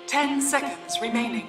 10 seconds remaining.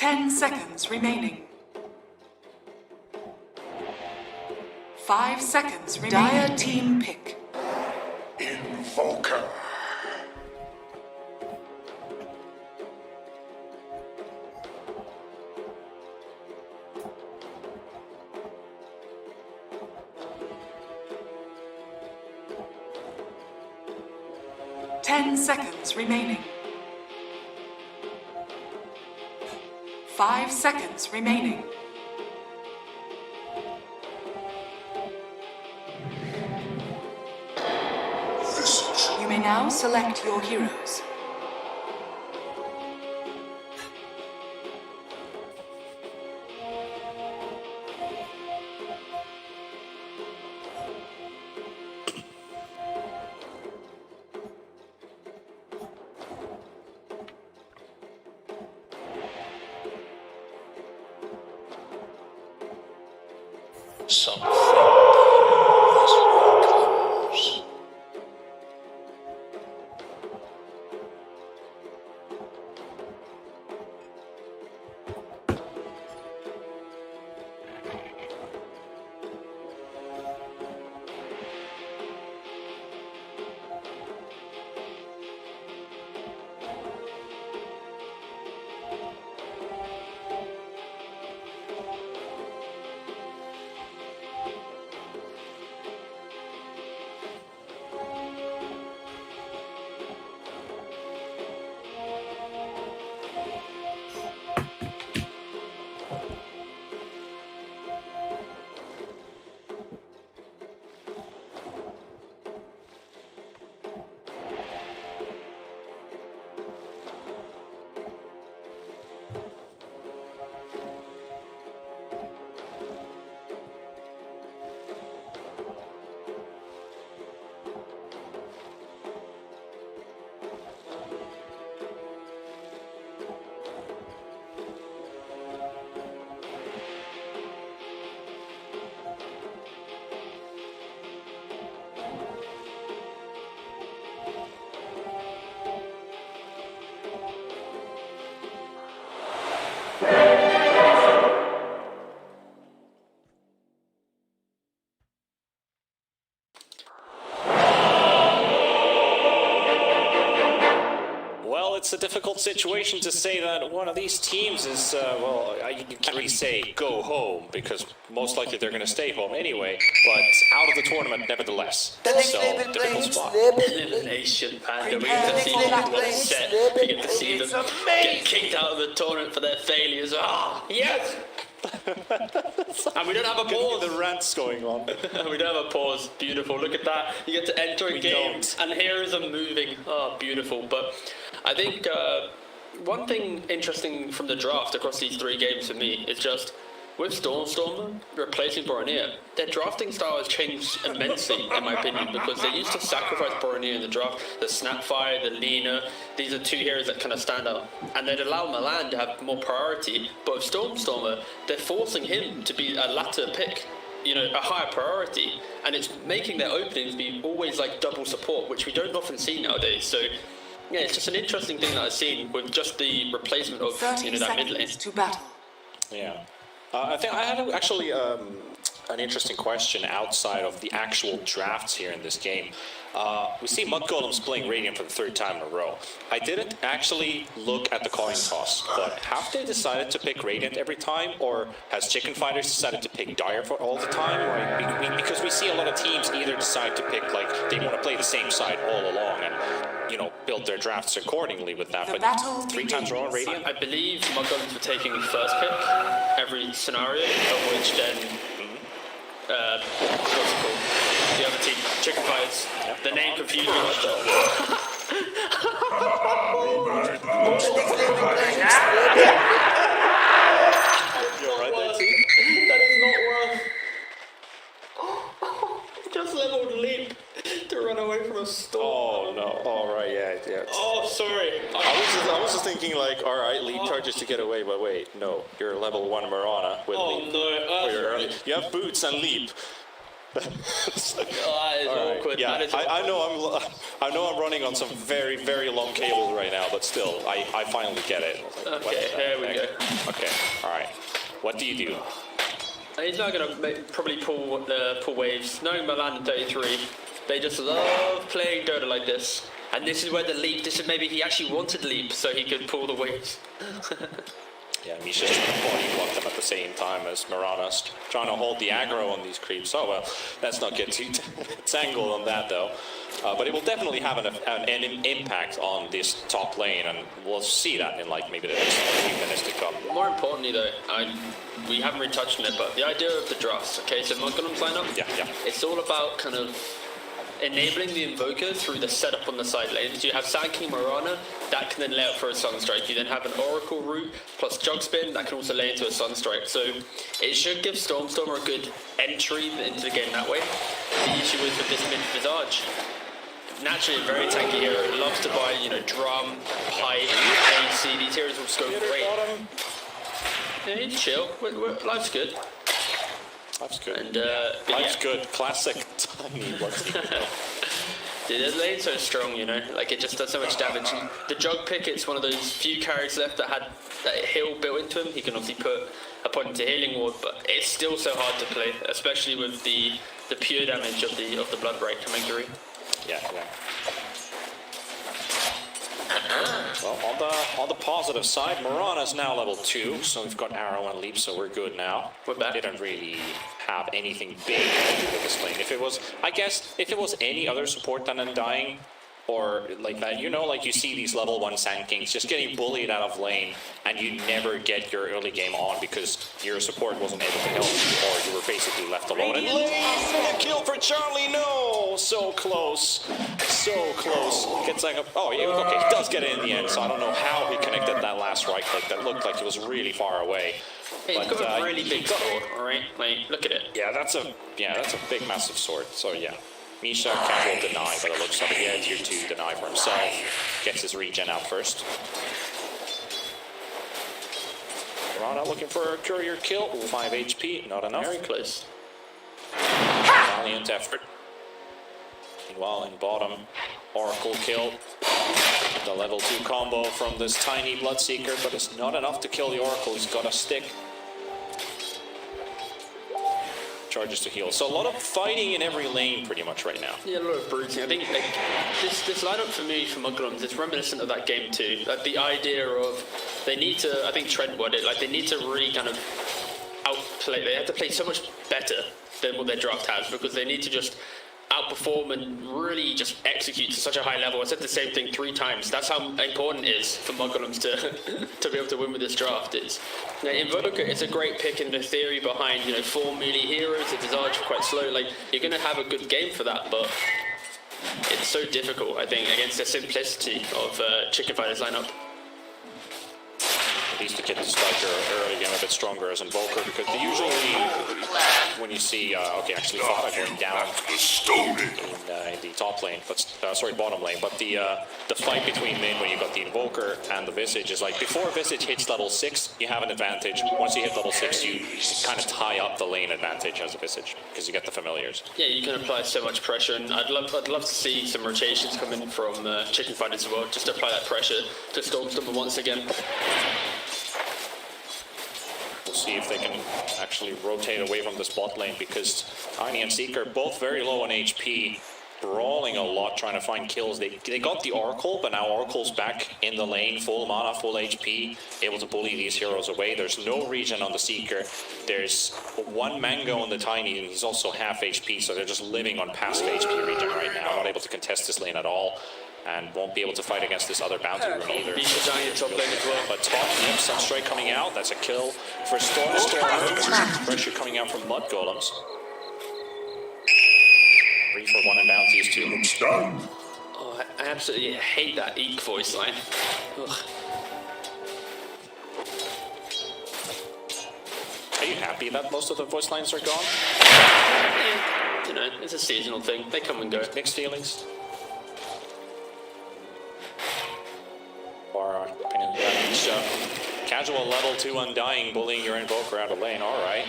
10 seconds remaining. 5 seconds remaining. Dire team pick. Invoker. Ten seconds remaining. 5 seconds remaining. You may now select your heroes. Something this one comes. It's a difficult situation to say that one of these teams is, well, you can't really say go home, because most likely they're going to stay home anyway, but out of the tournament nevertheless. So, difficult spot. Elimination, Panda. We get to see them upset. We get to see them get kicked out of the tournament for their failures. Ah, yes! And we don't have a pause. The rants going on. We don't have a pause. Beautiful. Look at that. You get to enter a game, and here is them moving. Oh, beautiful. But I think one thing interesting from the draft across these 3 games for me is just with Stormstormer replacing Boronier, their drafting style has changed immensely, in my opinion, because they used to sacrifice Boronier in the draft. The Snapfire, the Lina, these are 2 heroes that kind of stand out, and they'd allow Milan to have more priority. But with Stormstormer, they're forcing him to be a latter pick, you know, a higher priority, and it's making their openings be always like double support, which we don't often see nowadays. So yeah, it's just an interesting thing that I've seen with just the replacement of, you know, that mid lane. To battle. Yeah. I think I had actually an interesting question outside of the actual drafts here in this game. We see Mudgolems playing Radiant for the 3rd time in a row. I didn't actually look at the coin toss, but have they decided to pick Radiant every time, or has Chicken Fighters decided to pick Dire for all the time? Or, because we see a lot of teams either decide to pick, like, they want to play the same side all along and, you know, build their drafts accordingly with that. But 3 times in a row, Radiant? I believe Mudgolems were taking first pick every scenario, of which then what's it called? The other team, Chicken Fighters. The name confused me. You're right there, too. That is not worth. Just leveled leap to run away from a storm. Oh no! All right, yeah. Oh, sorry. I was just thinking, like, all right, lead charges to get away, but wait, no, you're level 1 Marana with leap. Oh no! You have boots and leap. That is All awkward. right. Yeah, That is I know I'm running on some very, very long cables right now, but still, I finally get it. What Okay, the here we heck? go. Okay, all right. What do you do? He's not going to probably pull waves. Knowing Milan in 33, they just love playing Dota like this. And this is where the leap, this is maybe he actually wanted leap so he could pull the waves. Yeah, Misha's trying to body block them at the same time as Marana's trying to hold the aggro on these creeps. Oh well, let's not get too tangled on that though. But it will definitely have an impact on this top lane, and we'll see that in like maybe the next few minutes to come. More importantly though, we haven't really touched on it, but the idea of the drafts, okay, so Mudgolems lineup, Yeah. it's all about kind of enabling the Invoker through the setup on the side lanes. You have Sand King Marana, that can then lay out for a Sunstrike. You then have an Oracle route plus Jug Spin, that can also lay into a Sunstrike. So it should give Stormstormer a good entry into the game that way. The issue is with this mid Visage. Naturally a very tanky hero, loves to buy, drum, pipe, AC, these heroes will just go great. Yeah, he's chill, life's good. Life's good. And Life's good. Classic tiny Bloodseeker. Dude, the lane's so strong, like it just does so much damage. And the Jug Pick, it's one of those few carries left that had that heal built into him. He can obviously put a point into healing ward, but it's still so hard to play, especially with the pure damage of the Blood Break coming through. Yeah. Well, on the positive side, Marana's now level 2, so we've got Arrow and Leap, so we're good now. We're back. Didn't really have anything big to do with this lane. If it was any other support than Undying, or like that, like you see these level 1 Sand Kings just getting bullied out of lane, and you never get your early game on because your support wasn't able to help you, or you were basically left alone. And lane, a kill for Charlie, no! So close. Gets like okay, he does get it in the end, so I don't know how he connected that last right click. That looked like it was really far away. Hey, he's got a really big sword, alright? Like, look at it. Yeah, that's a big, massive sword, so yeah. Misha casual deny, but it looks like he had tier 2 deny for himself. Gets his regen out first. Rana looking for a courier kill. 5 HP, not enough. Very close. Valiant effort. Meanwhile, in bottom, Oracle kill. The level 2 combo from this tiny Bloodseeker, but it's not enough to kill the Oracle. He's got a stick. Charges to heal. So a lot of fighting in every lane pretty much right now. Yeah, a lot of bruising. I think this lineup for me, for Mudgolems, is reminiscent of that game too. Like the idea of they need to, I think Trent worded, like they need to really kind of outplay, they have to play so much better than what their draft has, because they need to just outperform and really just execute to such a high level. I said the same thing 3 times. That's how important it is for Mudgolems to be able to win with this draft. Invoker is a great pick in the theory behind 4 melee heroes. The Visage are quite slow. Like you're going to have a good game for that, but it's so difficult, I think, against the simplicity of Chicken Fighter's lineup. At least to get the striker early game a bit stronger as Invoker, because usually when you see actually Fada going down in the top lane, but bottom lane, but the fight between mid when you got the Invoker and the Visage is like before Visage hits level 6 you have an advantage. Once you hit level 6 you kind of tie up the lane advantage as a Visage because you get the familiars. Yeah, you can apply so much pressure, and I'd love to see some rotations come in from Chicken Fighters as well, just to apply that pressure to Stormstormer once again. We'll see if they can actually rotate away from this bot lane, because Tiny and Seeker both very low on HP, brawling a lot, trying to find kills. They got the Oracle, but now Oracle's back in the lane, full mana, full HP, able to bully these heroes away. There's no regen on the Seeker. There's 1 Mango on the Tiny, and he's also half HP, so they're just living on passive HP regen right now, not able to contest this lane at all. And won't be able to fight against this other bounty room either. He's dying at top lane as well. But top, yep, Sunstrike coming out. That's a kill for Stormstormer. Pressure coming out from Mudgolems. 3 for 1 and bounties too. Oh, I absolutely hate that Eek voice line. Ugh. Are you happy that most of the voice lines are gone? Yeah, it's a seasonal thing. They come and go. Mixed feelings? Casual level 2 Undying bullying your Invoker out of lane, alright.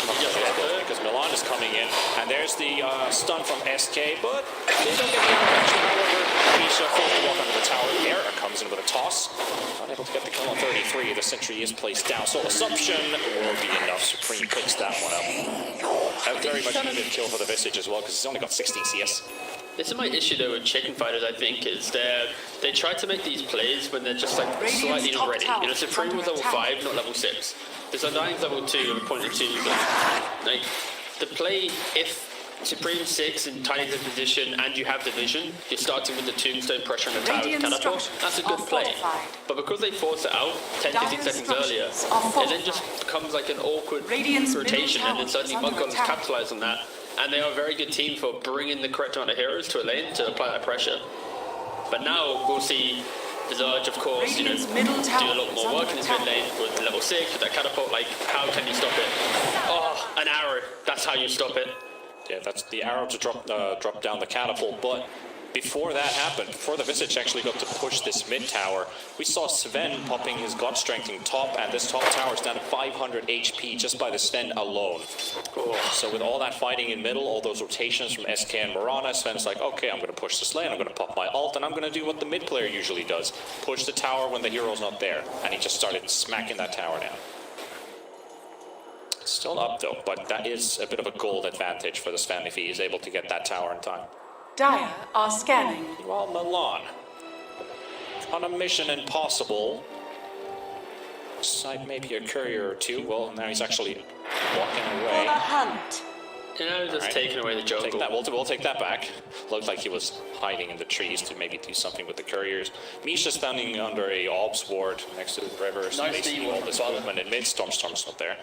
comes to the because Milan is coming in, and there's the stun from SK, but they don't get the intervention. However, Misha forced to walk under the tower. Era comes in with a toss, unable to get the kill on 33. The sentry is placed down, so Assumption will be enough. Supreme picks that one up. A very much needed kill for the Visage as well, because he's only got 16 CS. This is my issue though with Chicken Fighters, I think, is they try to make these plays when they're just like slightly not ready. You know, Supreme was level 5, not level 6. This Undying's level 2 and pointed 2, but like the play, if Supreme's 6 and Tiny's in position and you have the vision, you're starting with the tombstone pressure and the tower catapult, that's a good play. But because they force it out 10-15 seconds earlier, it then just becomes like an awkward rotation, and then suddenly Mudgolems capitalize on that. And they are a very good team for bringing the correct amount of heroes to a lane to apply that pressure. But now we'll see Visage, of course, you know, do a lot more work in his mid lane with level 6, with that catapult. Like, how can you stop it? Oh, an arrow. That's how you stop it. Yeah, that's the arrow to drop down the catapult, but before that happened, before the Visage actually got to push this mid tower, we saw Sven popping his God Strengthening top, and this top tower is down to 500 HP just by the Sven alone. So with all that fighting in middle, all those rotations from SK and Mirana, Sven's like, okay, I'm going to push this lane, I'm going to pop my ult, and I'm going to do what the mid player usually does, push the tower when the hero's not there. And he just started smacking that tower down. Still up though, but that is a bit of a gold advantage for the Sven if he is able to get that tower in time. Dire are scanning. Well, Milan, on a mission impossible, side maybe a courier or two. Well, now he's actually walking For away. the hunt. You know, just taking away the jungle. Take that. We'll take that back. Looked like he was hiding in the trees to maybe do something with the couriers. Misha standing under a Alps ward next to the river. So Nice basically all this movement in mid. Storm's not there.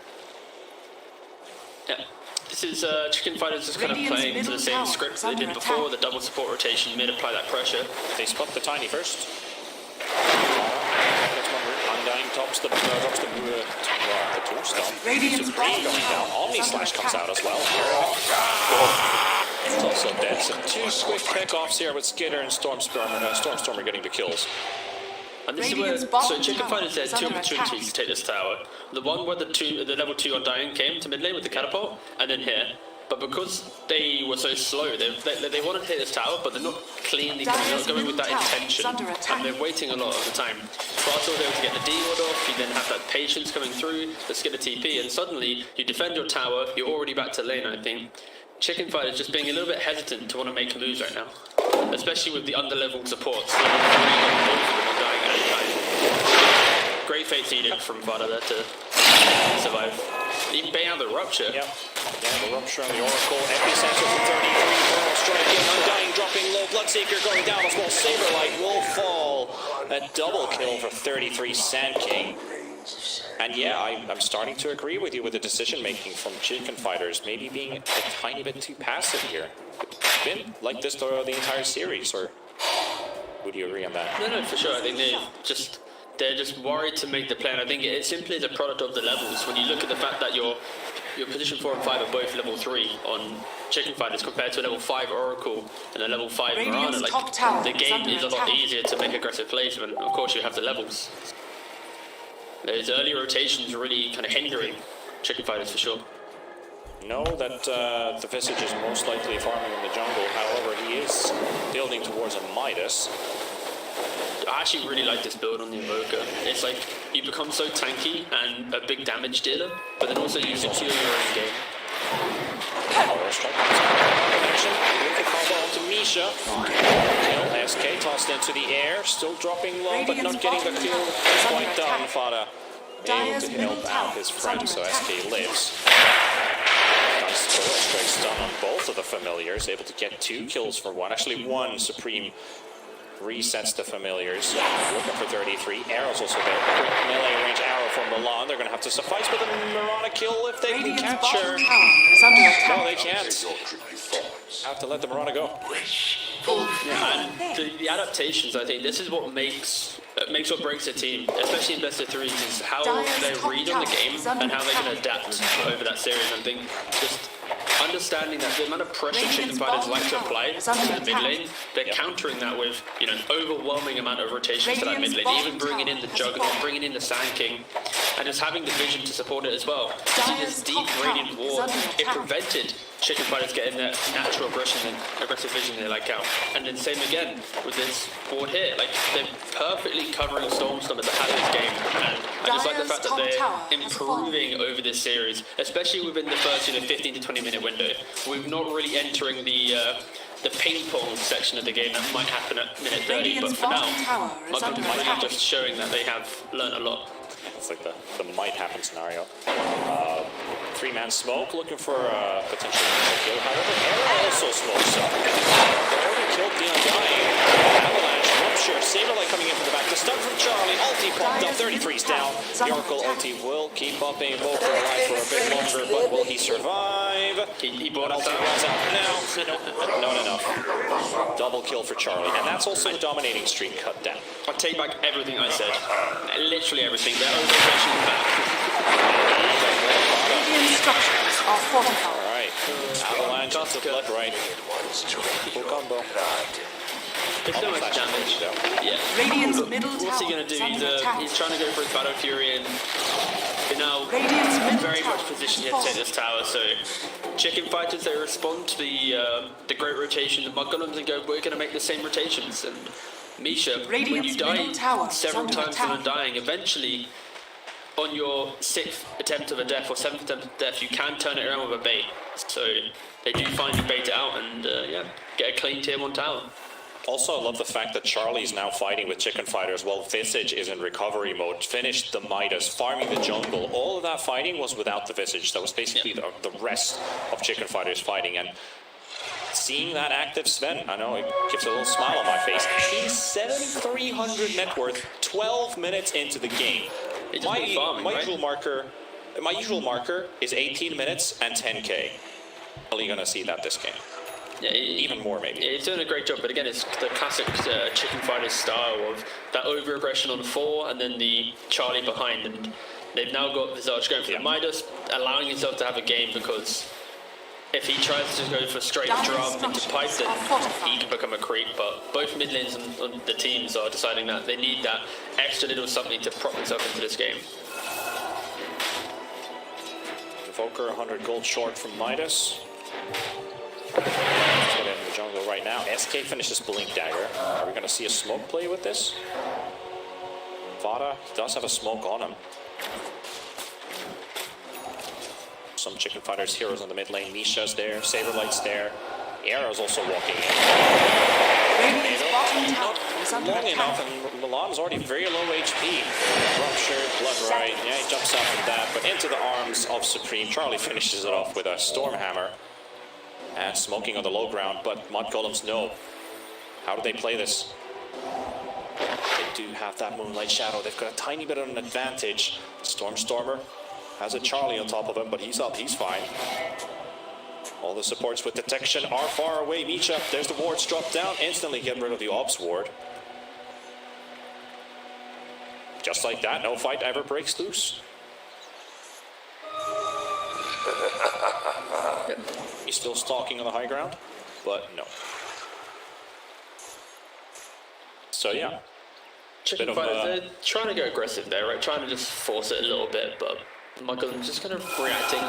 Yeah. This is Chicken Fighters just kind of playing to the same script they did before, the double support rotation, mid apply that pressure. They spot the Tiny first. Undying drops the tombstone. Supreme going down. Omni Slash comes out as well. It's also dead. So two quick pickoffs here with Skitter and Stormstormer getting the kills. And this is where, so Chicken Fighters had two opportunities to take this tower. The one where the level 2 Undying came to mid lane with the catapult, and then here. But because they were so slow, they wanted to hit this tower, but they're not cleanly going with that intention. And they're waiting a lot of the time. Bartol was able to get the D ward off, you then have that patience coming through, the Skitter TP, and suddenly you defend your tower, you're already back to lane, I think. Chicken Fighters just being a little bit hesitant to want to make moves right now. Especially with the under-leveled supports. Great face edict from Vada there to survive. Even bang out the Rupture. Yep. Yeah, the Rupture on the Oracle. Epicenter from 33. Pearl strike in. Undying dropping low. Bloodseeker going down. A small Saberlight will fall. A double kill for 33 Sand King. And yeah, I'm starting to agree with you with the decision-making from Chicken Fighters. Maybe being a tiny bit too passive here. It's been like this throughout the entire series, or would you agree on that? No, for sure. I think they're just worried to make the play, and I think it simply is a product of the levels. When you look at the fact that your position 4 and 5 are both level 3 on Chicken Fighters compared to a level 5 Oracle and a level 5 Mirana, like the game is a lot easier to make aggressive plays when, of course, you have the levels. Those early rotations really kind of hindering Chicken Fighters for sure. Know that the Visage is most likely farming in the jungle. However, he is building towards a Midas. I actually really like this build on the Invoker. It's like you become so tanky and a big damage dealer, but then also you secure your own game. Power strike comes out. Connection. Beautiful combo onto Misha. Kill. SK tossed into the air. Still dropping low, but not getting the kill. Quite done. Fada able to help out his friend, so SK lives. Nice straight stun on both of the familiars. Able to get 2 kills for one. Actually, one Supreme resets the familiars. Looking for 33. Arrow's also there. Quick melee range arrow from Milan. They're going to have to suffice with a Mirana kill if they can capture. No, they can't. Have to let the Mirana go. Yeah, and the adaptations, I think, this is what makes or breaks a team, especially in best of 3s, is how they read on the game and how they can adapt over that series. I think just understanding that the amount of pressure Chicken Fighters like to apply to the mid lane, they're countering that with, you know, an overwhelming amount of rotations to that mid lane, even bringing in the Juggernaut, bringing in the Sand King. and just having the vision to support it as well. See this deep Radiant ward, it prevented Chicken Fighters getting their natural aggressive vision they like out. And then same again with this ward here, like they're perfectly covering Stormstorm at the head of this game, and I just like the fact that they're improving over this series, especially within the first 15 to 20 minute window. We're not really entering the ping pong section of the game that might happen at minute 30, but for now, Mudgolems might be just showing that they have learned a lot. It's like the might happen scenario. Three-man smoke looking for potential kill. However, Arrow also smokes up. They already killed the Undying. Avalanche, Rupture, Saberlight coming in from the back. The stun from Charlie. Ulti popped up. 33's down. Miracle ulti will keep upping Evoker alive for a bit longer, but will he survive? He brought us Ulti out. runs out now. Not enough. Double kill for Charlie, and that's also the dominating streak cut down. I take back everything I said. Literally everything. They're over-pushing back. Radiant structures are fortified. Alright, Avalanche to Blood Right. Full combo. There's so much damage. Yeah. Radiant's middle What's he tower gonna do? is under attack. He's trying to go for his Battle Fury, and they're now Radiant's middle very tower much positioned here has to take this tower. So Chicken Fighters, they respond to the great rotation of Mudgolems and go, we're gonna make the same rotations. And Misha, when you Radiant's middle tower die is several under times attack. and undying, eventually on your 6th attempt of a death or 7th attempt of death, you can turn it around with a bait. So they do finally bait it out and get a clean tier 1 tower. Also, I love the fact that Charlie's now fighting with Chicken Fighters while Visage is in recovery mode. Finished the Midas, farming the jungle. All of that fighting was without the Visage. That was basically the rest of Chicken Fighters fighting. And seeing that active Sven, I know it gives a little smile on my face. He's 7,300 net worth, 12 minutes into the game. My usual marker is 18 minutes and 10k. Only gonna see that this game. Yeah, Even more, maybe. Yeah, he's doing a great job, but again, it's the classic Chicken Fighters style of that over-aggression on 4 and then the Charlie behind. And they've now got Visage going for the Midas, allowing himself to have a game, because if he tries to go for straight drum into pipe, then he can become a creep. But both mid lanes and the teams are deciding that they need that extra little something to prop themselves into this game. Evoker 100 gold short from Midas. Let's get in the jungle right now. SK finishes Blink Dagger. Are we going to see a smoke play with this? Vada does have a smoke on him. Some Chicken Fighters heroes on the mid lane. Misha's there. Saberlight's there. Arrow's also walking in. Radiant's bottom tower is Not under long enough, attack. and Milan's already very low HP. Rupture, Blood Right. Yeah, he jumps out from that, but into the arms of Supreme. Charlie finishes it off with a Stormhammer. And smoking on the low ground, but Mudgolems know. How do they play this? They do have that Moonlight Shadow. They've got a tiny bit of an advantage. Stormer has a Charlie on top of him, but he's up, he's fine. All the supports with detection are far away. Misha, there's the wards drop down. Instantly get rid of the Ops ward. Just like that, no fight ever breaks loose. He's still stalking on the high ground, but no. So yeah. Chicken Fighters, they're trying to go aggressive there, right? Trying to just force it a little bit, but Mudgolems just kind of reacting.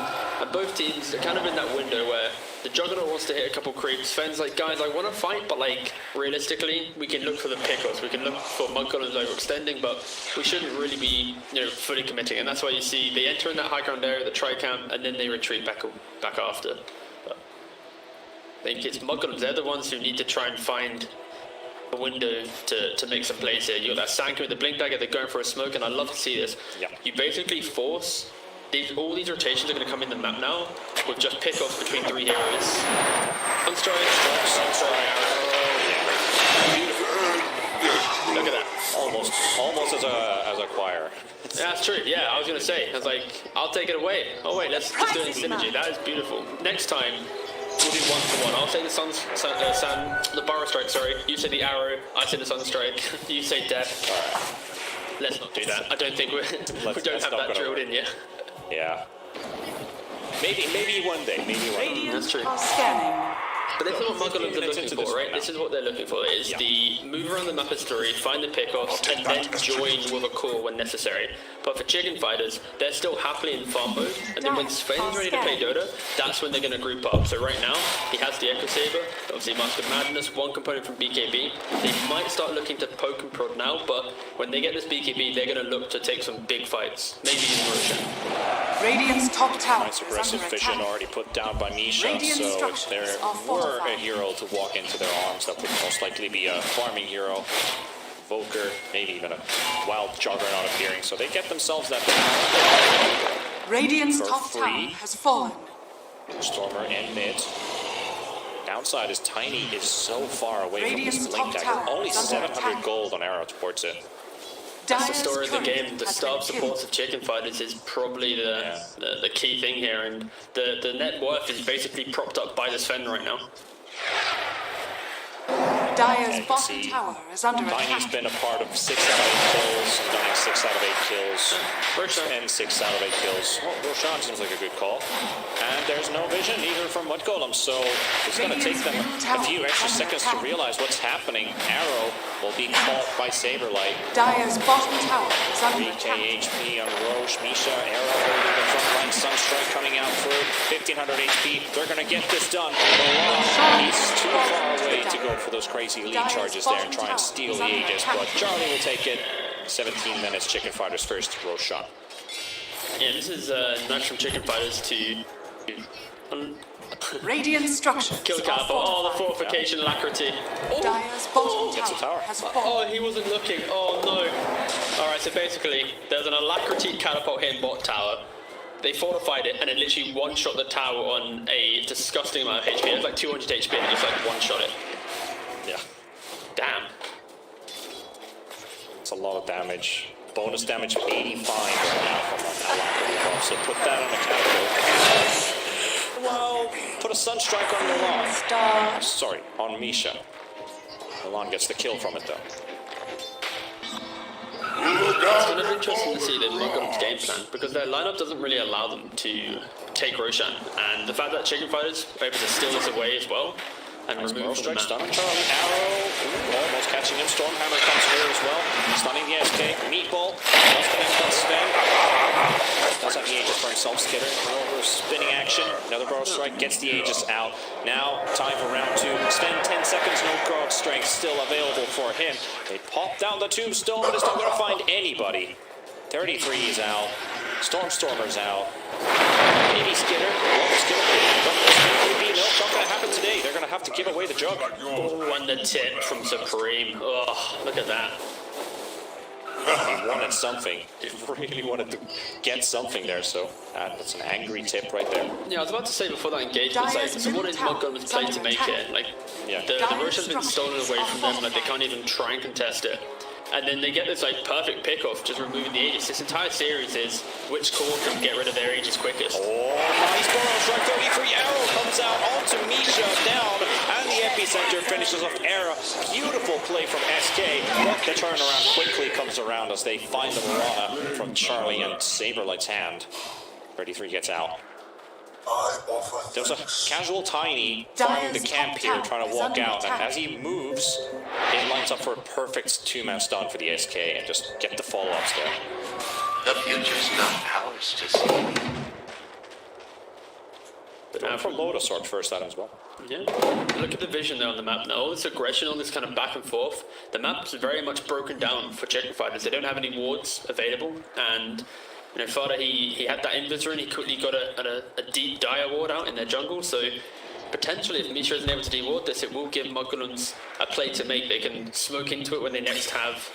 And both teams are kind of in that window where the Juggernaut wants to hit a couple creeps. Sven's like, guys, I want to fight, but like, realistically, we can look for the pickles. We can look for Mudgolems overextending, but we shouldn't really be, fully committing. And that's why you see they enter in that high ground area, the tri-camp, and then they retreat back after. But I think it's Mudgolems, they're the ones who need to try and find a window to make some plays here. You got that Sanka with the Blink Dagger, they're going for a smoke, and I love to see this. Yeah. You basically force all these rotations are going to come in the map now with just pick-offs between 3 heroes. Sunstrike, look at that. Almost as a choir. Yeah, that's true. Yeah, I was going to say, I was like, I'll take it away. Oh wait, let's just do it in synergy. That is beautiful. Next time, we'll do 1-for-1. I'll say the Burrow Strike, sorry. You say the Arrow, I say the Sunstrike. You say Death. Alright. Let's not do that. I don't think we don't have that drilled in yet. Yeah. Maybe one day. Maybe one day. Radiant That's true. are scanning. But this is what 15 Mudgolems are minutes looking into for, this right? one now. This is what they're looking for, is the move around the map as 3, find the pickoffs, and then join with a core when necessary. But for Chicken Fighters, they're still happily in farm mode, and then when Sven's ready to play Dota, that's when they're going to group up. So right now, he has the Echo Saber, obviously Mask of Madness, one component from BKB. They might start looking to poke and prod now, but when they get this BKB, they're going to look to take some big fights, maybe even Roshan. Radiant's top tower Nice is aggressive under vision attack. already put down by Misha, Radiant so if structures there are were a fortified. hero to walk into their arms, that would most likely be a farming hero, Volker, maybe even a wild Juggernaut appearing, so they get themselves that Radiant's For top free. tower has fallen. Stormer in mid. Downside is Tiny is so far away Radiant's from this Blink top Dagger, tower only is under 700 attack. gold on arrow towards it. That's the Dire's story of the turret game. The has star been supports killed. of Chicken Fighters is probably the key thing here, and the net worth is basically propped up by the Sven right now. Dire's can bottom see tower is under Tiny's attack. been a part of 6 out of 8 kills, Stunning 6 out of 8 kills, Roshan. and 6 out of 8 kills. Well, Roshan seems like a good call. And there's no vision either from Mudgolems, so it's going to take them a few extra seconds to realize what's happening. Arrow will be caught by Saberlight. Dire's bottom tower is under 3k attack. HP on Roche, Misha, Arrow holding the front line, Sunstrike coming out through, 1500 HP. They're going to get this done. He's too far away to go for those crazy lead charges there and try and steal the Aegis, but Charlie will take it. 17 minutes, Chicken Fighters first, Roshan. Yeah, this is nice from Chicken Fighters to Radiant structures kill are Catapult. Oh, the fortified. fortification alacrity. Dire's bottom Gets a tower tower. has Oh, fallen. he wasn't looking. Oh no. Alright, so basically, there's an alacrity catapult hitting bot tower. They fortified it and it literally one-shot the tower on a disgusting amount of HP. It was like 200 HP and it just like one-shot it. Yeah, Damn. it's a lot of damage. Bonus damage of 85 right now from an Alacrity buff, so put that on the catapult. Well, put a Sunstrike on Milan. Star. Sorry, on Misha. Milan gets the kill from it though. It's going to be interesting to see the Mudgolems game plan because their lineup doesn't really allow them to take Roshan, and the fact that Chicken Fighters are able to steal this away as well and Nice remove barrel from the strike, map. stun on Charlie. Arrow, almost catching him. Stormhammer comes through as well. Stunning the SK. Meatball. Does connect on Sven. Does have the Aegis for himself. Skitter. Over spinning action. Another barrel strike. Gets the Aegis out. Now, time for round 2. Sven, 10 seconds. No Grog strength still available for him. They pop down the tombstone, but it's not going to find anybody. 33 is out. Stormstormer's out. Maybe Skitter. No, it's not going to happen today. They're going to have to give away the jug. Oh, and the tip from Supreme. Oh, look at that. He wanted something. He really wanted to get something there, so that's an angry tip right there. Yeah, I was about to say before that engagement, it's like, so what is Mudgolems play to make it? Like, Yeah. the Roshan's been stolen away from them, like they can't even try and contest it. And then they get this like perfect pick-off, just removing the Aegis. This entire series is which core can get rid of their Aegis quickest. Oh, nice barrel strike. 33 arrow comes out onto Misha down, and the epicenter finishes off Era. Beautiful play from SK, but the turnaround quickly comes around as they find the Mirana from Charlie and Saberlight's hand. 33 gets out. There's a casual Tiny farming the camp here, trying to walk out, and as he moves, it lines up for a perfect two-man stun for the SK and just get the follow-ups there. The future's not ours to see. Going for Lotus Sword first item as well. Yeah, look at the vision there on the map now. All this aggression, all this kind of back and forth. The map's very much broken down for Chicken Fighters. They don't have any wards available, and you know, Fada, he had that invisor and he quickly got a deep dire ward out in their jungle, so potentially if Misha isn't able to de-ward this, it will give Mudgolems a play to make. They can smoke into it when they next have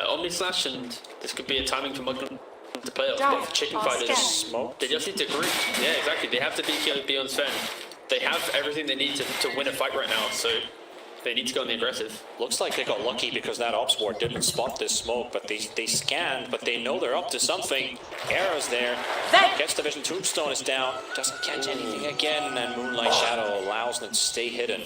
Omni Slash, and this could be a timing for Mudgolems to play off. But for Chicken Fighters, Smoke. they just need to group. Yeah, exactly. They have to be on Sven. They have everything they need to win a fight right now, so they need to go on the aggressive. Looks like they got lucky because that ops ward didn't spot this smoke, but they scanned, but they know they're up to something. Arrow's there, gets the vision, Tombstone is down, doesn't catch anything again, and Moonlight Shadow allows them to stay hidden.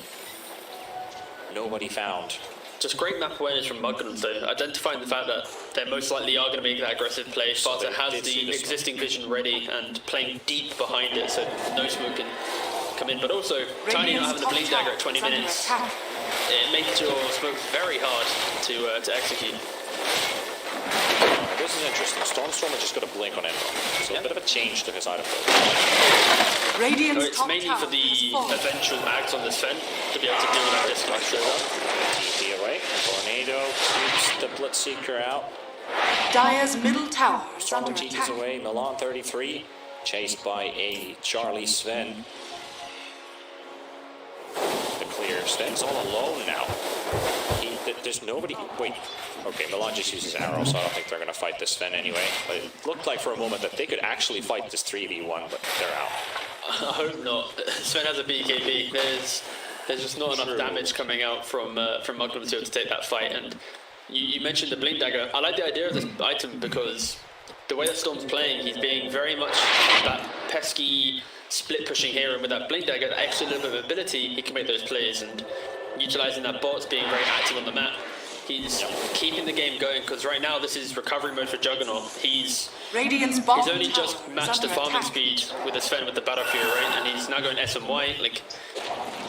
Nobody found. Just great map awareness from Mudgolems though, identifying the fact that they most likely are going to make that aggressive play. Sparta they has did see the this existing vision ready and playing deep behind it, so no smoking. come in, but also Tiny not having the blink dagger at 20 minutes. It makes your smokes very hard to execute. This is interesting. Stormstormer just got a blink on Envo. So a bit of a change to his item build. Radiant's It's top mainly tower for the has fallen. eventual ags on this Fen to be able to deal with that disconnect. TP away. Tornado keeps the Bloodseeker out. Dire's middle tower is under Storm is attack. away. Milan 33. Chased by a Charlie Sven. The clear. Sven's all alone now. There's nobody. Wait. Okay, Milan just uses arrows, so I don't think they're going to fight this Sven anyway. But it looked like for a moment that they could actually fight this 3v1, but they're out. I hope not. Sven has a BKB. There's just not enough damage coming out from Mudgolems to take that fight. And you mentioned the blink dagger. I like the idea of this item because the way that Storm's playing, he's being very much that pesky split pushing hero with that blink dagger, that extra little bit of ability. He can make those plays, and utilizing that bot's being very active on the map. He's keeping the game going because right now this is recovery mode for Juggernaut. He's only just matched the farming speed with the Sven with the Battle Fury, right? And he's now going SMY. Like,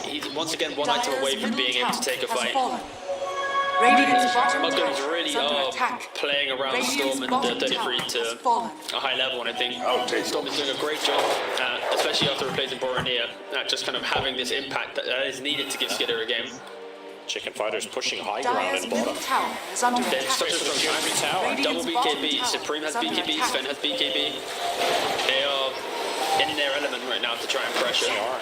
he's once again one item away from being able to take a fight. Mudgolems really are playing around Storm and 33 to a high level, and I think Storm is doing a great job, especially after replacing Boromir, at just kind of having this impact that is needed to give Skidder a game. Chicken Fighters pushing high ground in bottom. They're such a strong tower. Double BKB. Supreme has BKB. Sven has BKB. They are in their element right now to try and pressure. They are.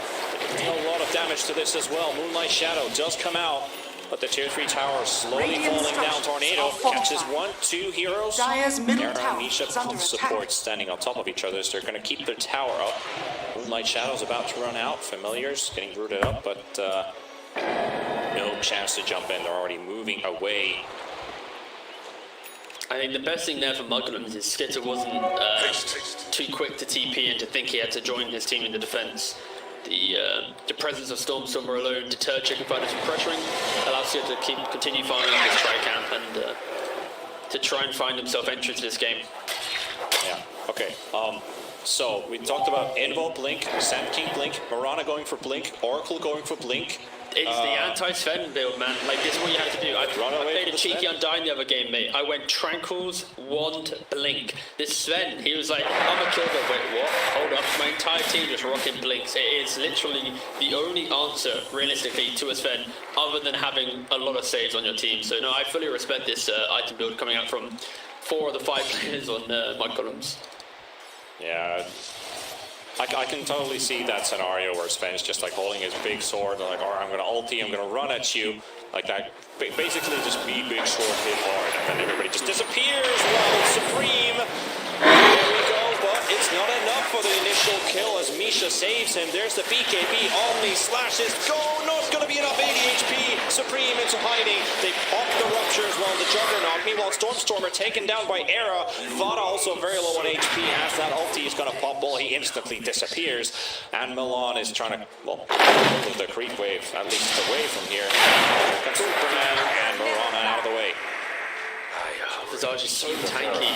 They're doing a lot of damage to this as well. Moonlight Shadow does come out, but the tier 3 tower slowly falling down. Tornado catches 1-2 heroes. Era and Misha both support standing on top of each other, so they're going to keep their tower up. Moonlight Shadow's about to run out. Familiars getting rooted up, but no chance to jump in. They're already moving away. I think the best thing there for Mudgolems is Skitter wasn't too quick to TP and to think he had to join his team in the defense. The presence of Stormstormer alone deterred Chicken Fighters from pressuring, allows Skitter to continue farming up his tri-camp and to try and find himself entry to this game. Yeah, okay. So we talked about Envo Blink, Sand King Blink, Mirana going for Blink, Oracle going for Blink. It's the anti-Sven build, man. Like, this is what you have to do. I played a cheeky Undying the other game, mate. I went Tranquils, Wand, Blink. This Sven, he was like, I'm a kill, but wait, what? Hold up. My entire team just rocking Blinks. It is literally the only answer, realistically, to a Sven, other than having a lot of saves on your team. So, no, I fully respect this item build coming out from 4 of the 5 players on Mudgolems. Yeah, I can totally see that scenario where Sven's just like holding his big sword, like, all right, I'm going to ulti, I'm going to run at you, like that. Basically just be big sword, hit hard, and then everybody just disappears while Supreme. There we go, but it's not enough for the initial kill as Misha saves him. There's the BKB, Omni slashes, go, not going to be enough 80 HP. Supreme into hiding. They pop the ruptures while the Juggernaut. Meanwhile, Stormstormer taken down by Era. Vada also very low on HP as that ulti is going to pop ball. He instantly disappears. And Milan is trying to, well, move the creep wave, at least away from here. That's Superman and Mirana out of the way. Visage is so tanky.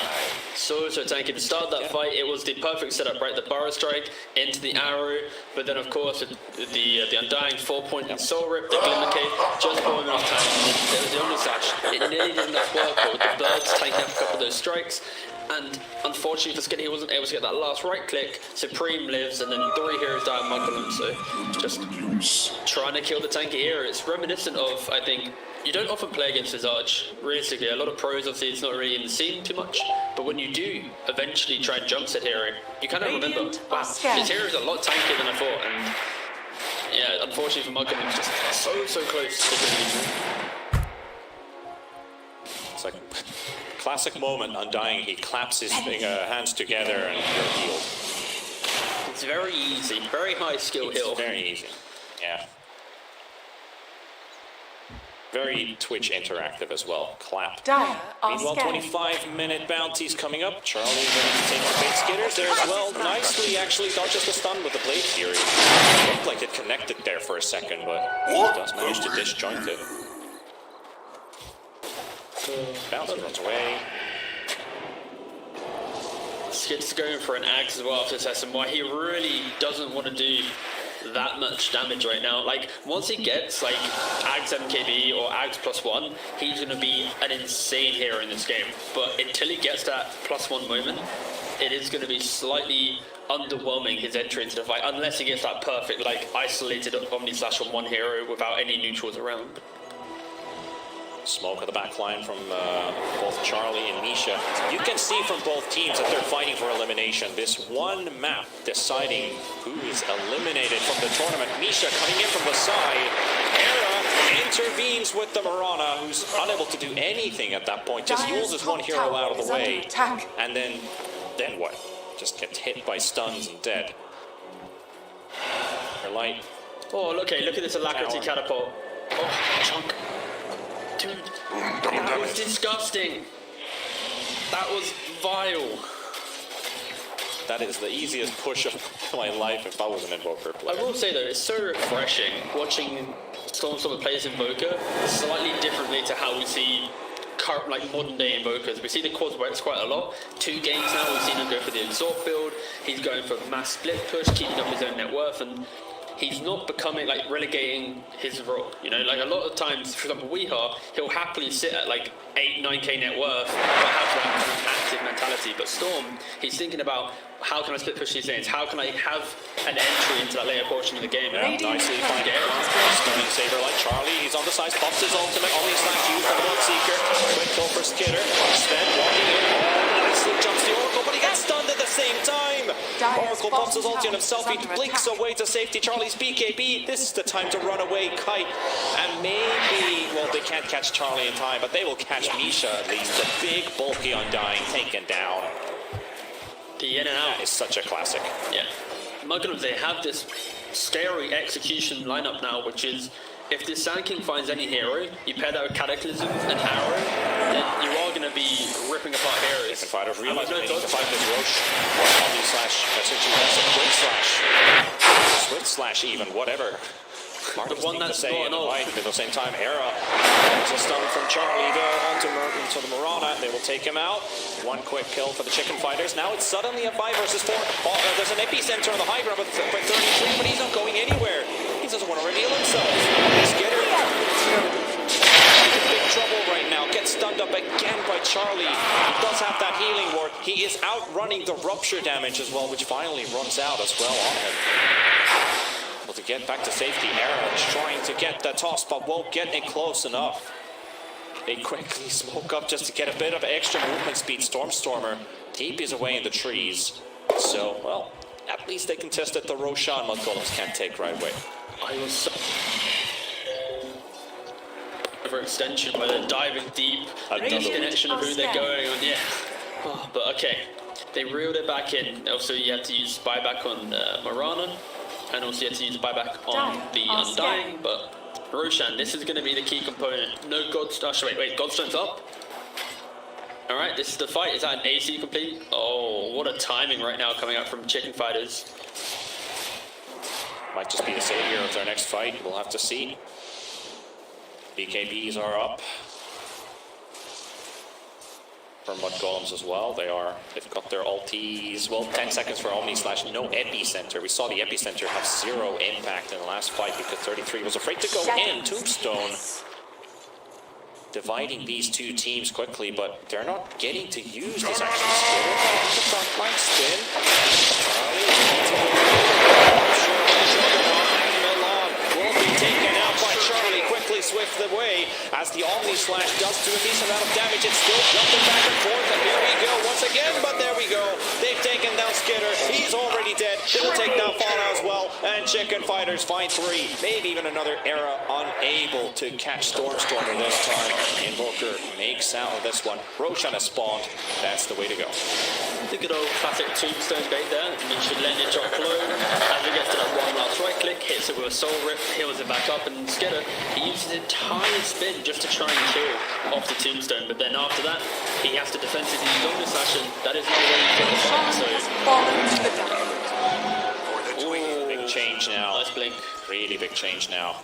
So tanky. To start that fight, it was the perfect setup, right? The Burrow Strike into the arrow, but then, of course, the Undying 4-point Soul Rip, the Glimmer Cave, just bought enough time. There was the only slash. It nearly did enough work, but with the birds taking up a couple of those strikes, and unfortunately for Skinny, he wasn't able to get that last right click. Supreme lives, and then 3 heroes die on Mudgolems, so just trying to kill the tanky hero. It's reminiscent of, I think, you don't often play against Visage, realistically. A lot of pros, obviously, it's not really in the scene too much, but when you do eventually try and jump set hero, you kind of remember, wow, this hero is a lot tankier than I thought, and yeah, unfortunately for Mudgolems, just so close to the It's like classic moment, Undying, he claps his hands together and you're healed. It's very easy, very high skill hill. Very easy, yeah. Very Twitch interactive as well. Clap. Meanwhile, 25-minute bounties coming up. Charlie going to take the bait skitters there as well. Nicely, actually, not just a stun with the Blade Fury. It looked like it connected there for a second, but it does manage to disjoint it. Bounty runs away. Skid's going for an axe as well after this SMY. He really doesn't want to do that much damage right now. Like, once he gets like Ags MKB or Ags +1, he's going to be an insane hero in this game. But until he gets that +1 moment, it is going to be slightly underwhelming, his entry into the fight, unless he gets that perfect, like, isolated Omni Slash on one hero without any neutrals around. Smoke at the back line from both Charlie and Misha. You can see from both teams that they're fighting for elimination. This one map deciding who is eliminated from the tournament. Misha coming in from the side. Era intervenes with the Mirana, who's unable to do anything at that point. Just Dire's uses one top hero tower out of is the under way. attack. And then what? Just gets hit by stuns and dead. Her light. Oh, okay, look at this Alacrity Tower. catapult. Oh, chunk. Dude, that was disgusting. That was vile. That is the easiest push of my life if I was an Invoker player. I will say though, it's so refreshing watching Stormstormer play as Invoker slightly differently to how we see like modern day Invokers. We see the quads works quite a lot. 2 games now, we've seen him go for the Exhaust build. He's going for mass split push, keeping up his own net worth, and he's not becoming like relegating his role. You know, like a lot of times, for example, Weehaw, he'll happily sit at like 8-9k net worth, but have that kind of active mentality. But Storm, he's thinking about how can I split push these lanes? How can I have an entry into that later portion of the game? Yeah, nicely fine. Stunning Saber like Charlie. He's on the side, pops his ultimate. Only slash used on the Bloodseeker. Quick kill for Skitter. Sven walking in. Nicely jumps the Oracle, but he gets stunned at the same time. Dire's Oracle pops his bottom ulti on tower himself. is He under blinks attack. away to safety. Charlie's BKB. This is the time to run away. Kite. And maybe, well, they can't catch Charlie in time, but they will catch Misha at least. The big, bulky Undying taken down. The in and out. That is such a classic. Yeah. Mudgolems, they have this scary execution lineup now, which is if the Sand King finds any hero, you pair that with Cataclysm and Arrow, then you are going to be ripping apart heroes. Different fighters And realize with they no need to dodge- fight this Roche. Omni slash, essentially that's a quick slash. Swift slash even, whatever. Hard The one to that's say not in the enough. fight, but at the same time, Era has a stun from Charlie there onto the Mirana. They will take him out. One quick kill for the Chicken Fighters. Now it's suddenly a 5 versus 4. Oh, there's an epicenter on the high ground with 33, but he's not going anywhere. He doesn't want to reveal himself. Skitter in big trouble right now. Gets stunned up again by Charlie. He does have that healing ward. He is outrunning the rupture damage as well, which finally runs out as well on him. Able to get back to safety. Era is trying to get the toss, but won't get it close enough. They quickly smoke up just to get a bit of extra movement speed. Stormstormer TP's away in the trees. So, well, at least they can test it. The Roshan Mudgolems can't take right away. I was so overextension where they're diving deep, a disconnection of who they're going on, yeah. Oh, but okay, they reeled it back in. Also, you had to use buyback on Mirana, and also you had to use buyback on the Undying, but Roshan, this is going to be the key component. No Godstone, wait, Godstone's up. Alright, this is the fight. Is that an AC complete? Oh, what a timing right now coming out from Chicken Fighters. Might just be the savior of their next fight. We'll have to see. BKBs are up. For Mudgolems as well. They've got their ultis. Well, 10 seconds for Omni slash no epicenter. We saw the epicenter have 0 impact in the last fight because 33 was afraid to go in. Tombstone dividing these two teams quickly, but they're not getting to use this actually. Skitter on the front line spin. Milan will be taken out by Charlie. Quickly swift the way as the Omni slash does do a decent amount of damage. It's still jumping back and forth, and here we go once again, but there we go. They've taken down Skitter. He's already dead. They will take down Fallout as well, and Chicken Fighters find 3. Maybe even another Era unable to catch Stormstormer this time. Invoker makes out of this one. Roshan has spawned. That's the way to go. The good old classic Tombstone bait there. You should let it drop low. As it gets to that one last right click, hits it with a soul rip, heals it back up, and Skitter, he uses an entire spin just to try and kill off the Tombstone. But then after that, he has to defensively use Omni Slash, and that is not where you get the fight. So, Fallen to the dark. Big change now. nice blink. Really big change now.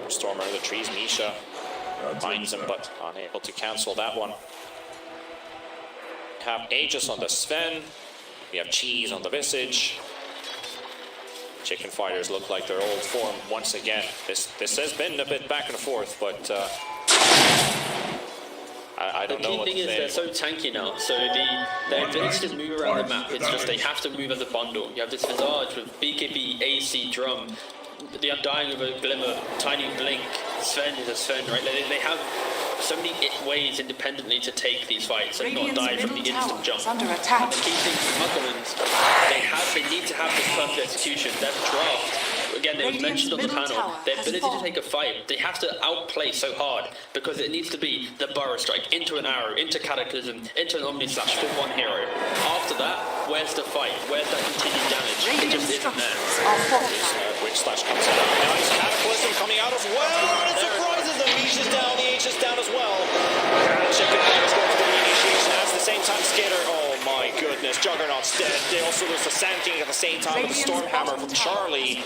Stormer of the trees, Misha finds him, but unable to cancel that one. We have Aegis on the Sven. We have Cheese on the Visage. Chicken Fighters look like their old form once again. This has been a bit back and forth, but I don't know The what key to thing is say. they're so tanky now, so their ability to move around the map, it's just they have to move as a bundle. You have this Visage with BKB, AC, Drum, the Undying with a Glimmer, Tiny Blink, Sven is a Sven, right? They have so many ways independently to take these fights and not die from the instant jump. Under attack. And the key thing for Mudgolems, they need to have this perfect execution. Their draft, again, it was mentioned on the panel, their ability to take a fight, they have to outplay so hard because it needs to be the Burrow Strike into an arrow, into Cataclysm, into an Omni Slash for one hero. After that, where's the fight? Where's that continued damage? It just isn't there. Witch Slash comes out. Nice Cataclysm coming out as well. And it surprises them. Leash is down. The H is down as well. Chicken Fighters going for the reinitiation. At the same time, Skater. Oh my goodness. Juggernaut's dead. They also lose the Sand King at the same time with the Stormhammer from Charlie.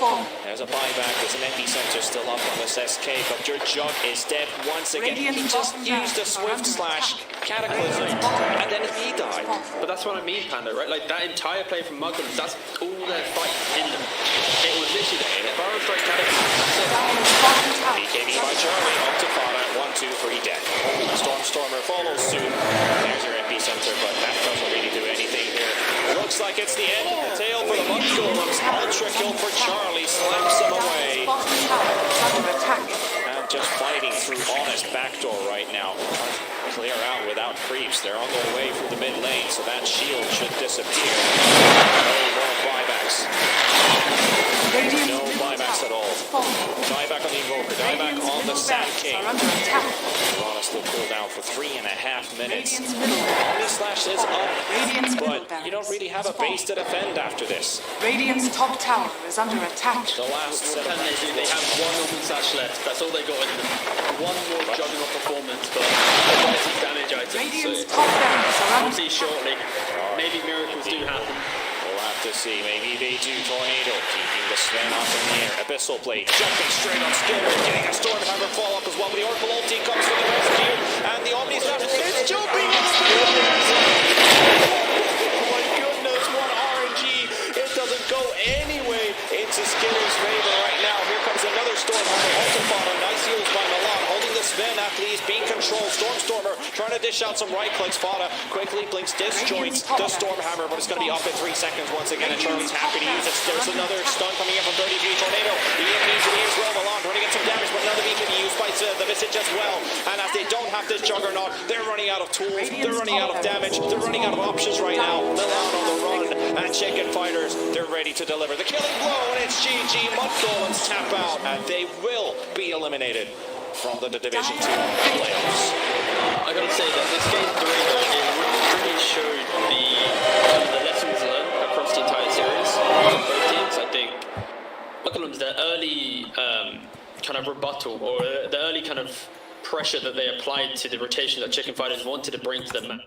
There's a buyback. There's an epicenter still up on this SK, but your Jug is dead once again. He just used a Swift Slash Cataclysm, and then he died. But that's what I mean, Panda, right? Like that entire play from Mudgolems, that's all their fight in them. It was literally the Burrow Strike Cataclysm. BKB by Charlie, up to Fada, 1, 2, 3 dead. Stormer follows suit. There's your epicenter, but that doesn't really do anything here. Looks like it's the end of the tail for the Mudgolems. Ultra kill for Charlie, slaps him away. And just fighting through Honest backdoor right now. Clear out without creeps. They're on their way through the mid lane, so that shield should disappear. No more buybacks. No buybacks at all. Dieback on the Invoker, dieback on the Sand King. Rana still pulled down for 3.5 minutes. Omni Slash is up, but you don't really have a base to defend after this. Radiant's top tower is under attack. The last What can they do? They have one Omni Slash left. That's all they got in them. One more Juggernaut performance, but some damage items. Radiant's So top barracks are we'll under see shortly. Maybe miracles do happen. We'll have to see. Maybe they do. Tornado keeping the Sven up in the air. Abyssal Blade jumping straight on Skiller, getting a Stormhammer fall up as well. But the Oracle ulti comes for the rescue, and the Omni Slash is jumping on the Oh my goodness, what RNG! It doesn't go anyway into Skiller's favor right now. Here comes another Stormhammer. Also fought on nice heals by Milan, holding the Sven after he's being controlled. Stormer trying to dish out some right clicks. Fada quickly blinks disjoints the Stormhammer, but it's going to be up in 3 seconds once again, and Charlie's happy to use it. There's another stun coming in from 33 Tornado. The EMP to the as well. Milan trying to get some damage, but another beacon used by the Visage as well. And as they don't have this Juggernaut, they're running out of tools, they're running out of damage, they're running out of options right now. Milan on the run, and Chicken Fighters, they're ready to deliver the killing blow, and it's GG. Mudgolems tap out, and they will be eliminated from the Division 2 playoffs. I gotta say that this game 3 really showed the lessons learned across the entire series from both teams. I think Mudgolems, their early kind of rebuttal, or the early kind of pressure that they applied to the rotation that Chicken Fighters wanted to bring to the map.